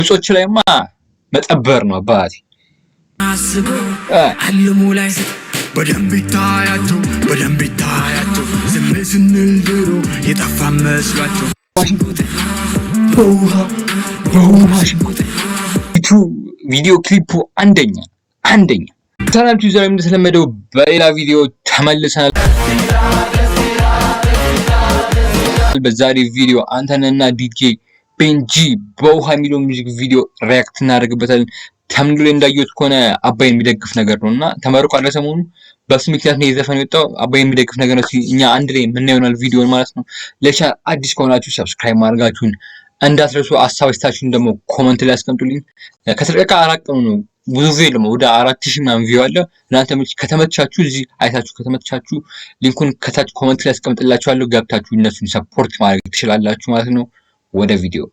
ግብጾች ላይማ መጠበር ነው አባቴ። አልሙ ላይ በደንብ ይታያቸው ዝም ስንል ድሮ የጠፋ መስሏቸው ቪዲዮ ክሊፑ አንደኛ ሰላም ዛሬ እንደተለመደው በሌላ ቪዲዮ ተመልሰናል። በዛሬ ቪዲዮ አንተነና ዲጄ ቤንጂ በውሃ የሚለው ሙዚክ ቪዲዮ ሪያክት እናደርግበታለን። ተምኔሉ ላይ እንዳየሁት ከሆነ አባይ የሚደግፍ ነገር ነውና ተመርቋል። ለሰሞኑ በሱ ምክንያት ነው የዘፈኑ የወጣው። አባይ የሚደግፍ ነገር ነው። እኛ አንድ ላይ የምናየው ይሆናል ቪዲዮን ማለት ነው። ለቻናል አዲስ ከሆናችሁ ሰብስክራይብ ማድረጋችሁን እንዳትረሱ። አሳባችሁን ደግሞ ኮሜንት ላይ አስቀምጡልኝ። ከተለቀቀ 4 ቀኑ ነው። ብዙ ቪዲዮ ነው ወደ 4000 ምናምን ቪዲዮ አለ። እናንተ ከተመቻችሁ እዚህ አይታችሁ ከተመቻችሁ ሊንኩን ከታች ኮሜንት ላይ አስቀምጥላችኋለሁ። ገብታችሁ እነሱን ሰፖርት ማድረግ ትችላላችሁ ማለት ነው። ወደ ቪዲዮ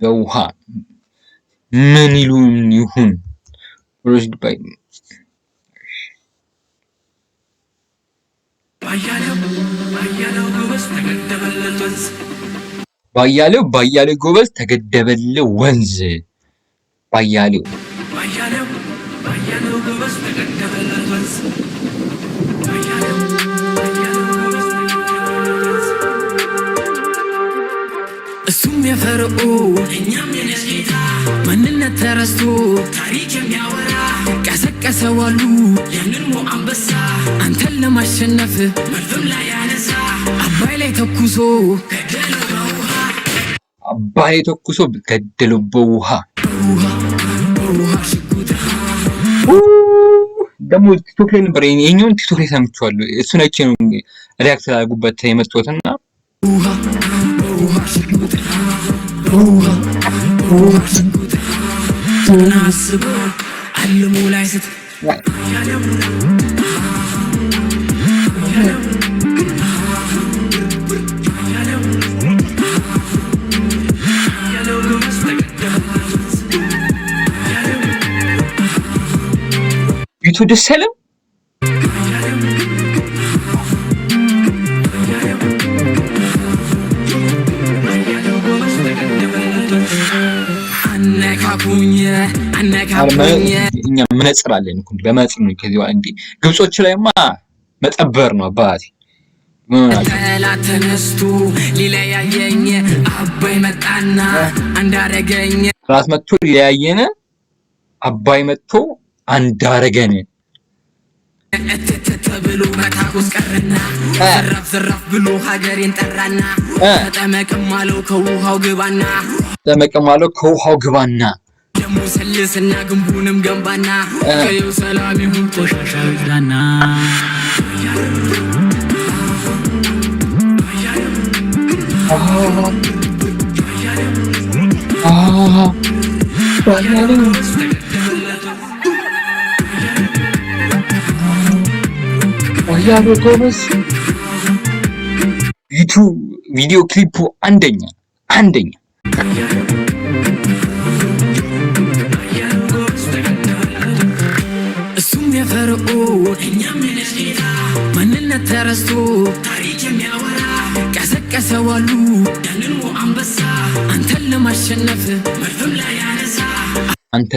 በውሃ ምን ይሁን ፕሮጀክት ባይ ባያሌው ጎበዝ ተገደበለ ወንዝ ባያሌው ጎበዝ ተገደበለ ወንዝ እሱም የፈርዖ እኛም የነስጌታ ማንነት ተረስቶ ታሪክ የሚያወራ ቀሰቀሰዋሉ ያንን አንበሳ አንተን ለማሸነፍ መርፍም ላይ ያነሳ አባይ ላይ ተኩሶ ገደለው በውሃ ደግሞ ቲክቶክ ላይ ነበር። የኛውን ቲክቶክ ላይ ሰምቼዋለሁ። እሱን አይቼ ነው ሪያክት አድርጉበት የመጣሁትና አልሙ ላይ ቢቱ ደስ አይልም? እኛ መነጽር አለን እኮ በመነጽር ነው። ከዚህ በኋላ እንዴ ግብጾች ላይማ መጠበር ነው አባቴ። ተነስቱ ሊለያየኝ አባይ መጣና አንዳረገኝ ራስ መጥቶ ሊለያየን አባይ መጥቶ አንዳረገን ተብሎ መታቆስ ቀረና ዘራፍ ብሎ ሀገሬን ጠራና ተጠመቅም አለው ከውሃው ግባና ደሞ ሰልስና ግንቡንም ገንባና ከየው ሰላም ይሁን ቆሻሻው ይዝራና ባያሌው ጎበዝ ቪዲዮ ክሊፑ አንደኛ እሱም የፈርዖ እኛም የነስጌታ ማንነት ተረስቶ ታሪክ የሚያወራ ቀሰቀሰዋሉ ያንን አንበሳ አንተን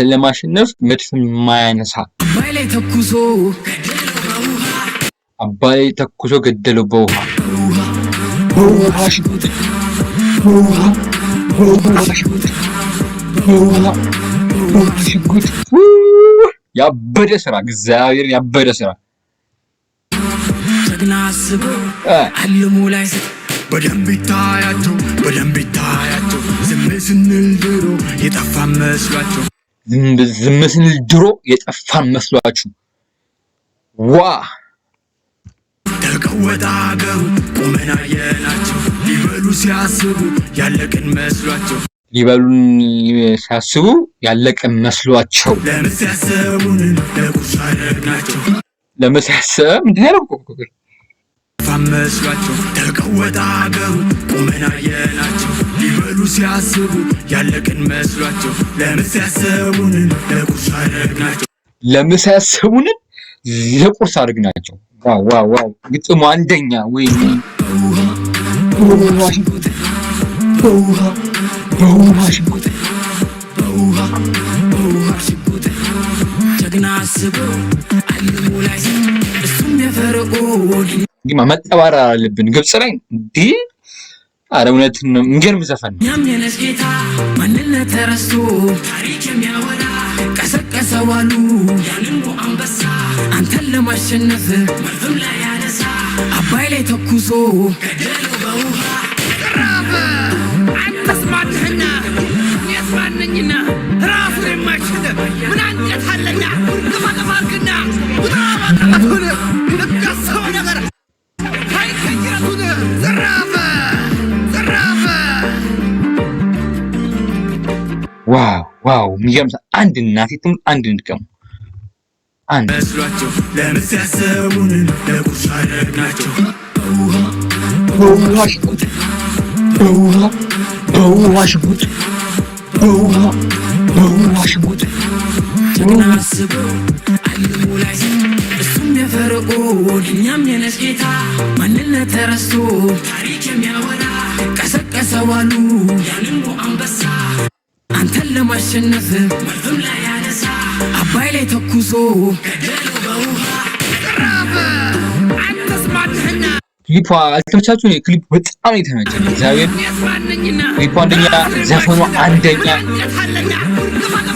ለማሸነፍ መድፍም ማያነሳ አባይ ተኩሶ ገደለው በውሃ ያበደ ስራ እግዚአብሔር ያበደ ስራ ተግናስብ አልሙ ላይ በደንብ ይታያቸው ዝም ስንል ድሮ የጠፋን መስሏችሁ ዋ ተቀወጣ አገሩ ቆመና የናቸው ሊበሉ ሲያስቡ ያለቀን መስሏቸው ለምሲያሰቡን መስሏቸው ተቀወጣ አገሩ ቆመና የናቸው ሊበሉ ሲያስቡ ያለቀን መስሏቸው ለምሲያሰቡን የቁርስ አድርግናቸው። ዋው ግጥሙ አንደኛ ወይ መጠባረር አለብን ግብጽ ላይ እንዴ አረ እውነትን ነው እንገርም ዘፈን ነው ያምነሽ ጌታ ማንነት ተረስቶ ታሪክ የሚያወራ ቀሰቀሰዋሉ ያንን አንበሳ አንተን ለማሸነፍ መርፍም ላይ ያነሳ አባይ ላይ ተኩሶ ገደለው በውሃ ተራበ አንተስ ማንህና የስማንኝና ራሱ የማይችል ምን አንገት አለና ግፋግፋግና ውጣባጣቱን ልቀሰው ነገር ታይከይረቱን ዘራበ ዋው የሚገርም አንድ እናቴቱም አንድ እንድቀሙ አንድ መስሏቸው ለምስ ያሰቡን ለቁርስ አደረግናቸው በውሃ ሽጉጥ ጀግና አስበው አልሞ ላይ እሱም የፈርዖን እኛም የነሽ ጌታ ማንነት ተረስቶ ታሪክ የሚያወራ ቀሰቀሰዋሉ ያንን አንበሳ አንተን ለማሸነፍ መርፍም ላይ ያነሳ አባይ ላይ ተኩሶ ገደለው በውሃ ተራበ አንተስ ማንህና ክሊፑ አልተመቻችሁም? ክሊፑ በጣም የተመቸኝ እግዚአብሔር ክሊፑ አንደኛ ዘፈኑ አንደኛ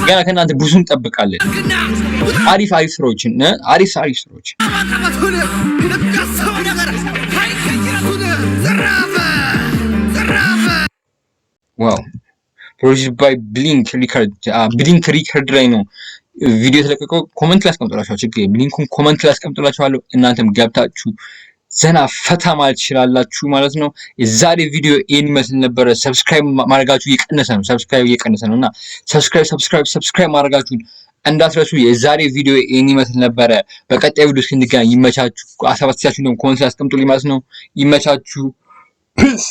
ገና ከእናንተ ብዙ እንጠብቃለን አሪፍ ስራዎችን ዋው ፕሮዲዩስድ ባይ ብሊንክ ሪከርድ ላይ ነው ቪዲዮ የተለቀቀው ኮሜንት ላይ አስቀምጡላችኋለሁ ችግር ሊንኩን ኮሜንት ላይ አስቀምጡላችኋለሁ እናንተም ገብታችሁ ዘና ፈታ ማለት ትችላላችሁ ማለት ነው የዛሬ ቪዲዮ ይሄን ይመስል ነበር ሰብስክራይብ ማድረጋችሁ እየቀነሰ ነውና ሰብስክራይብ ማድረጋችሁን እንዳትረሱ የዛሬ ቪዲዮ ይሄን ይመስል ነበር በቀጣይ ቪዲዮ እስክንገናኝ ይመቻችሁ አሳባችሁን ኮሜንት ላይ አስቀምጡልኝ ማለት ነው ይመቻችሁ ፒስ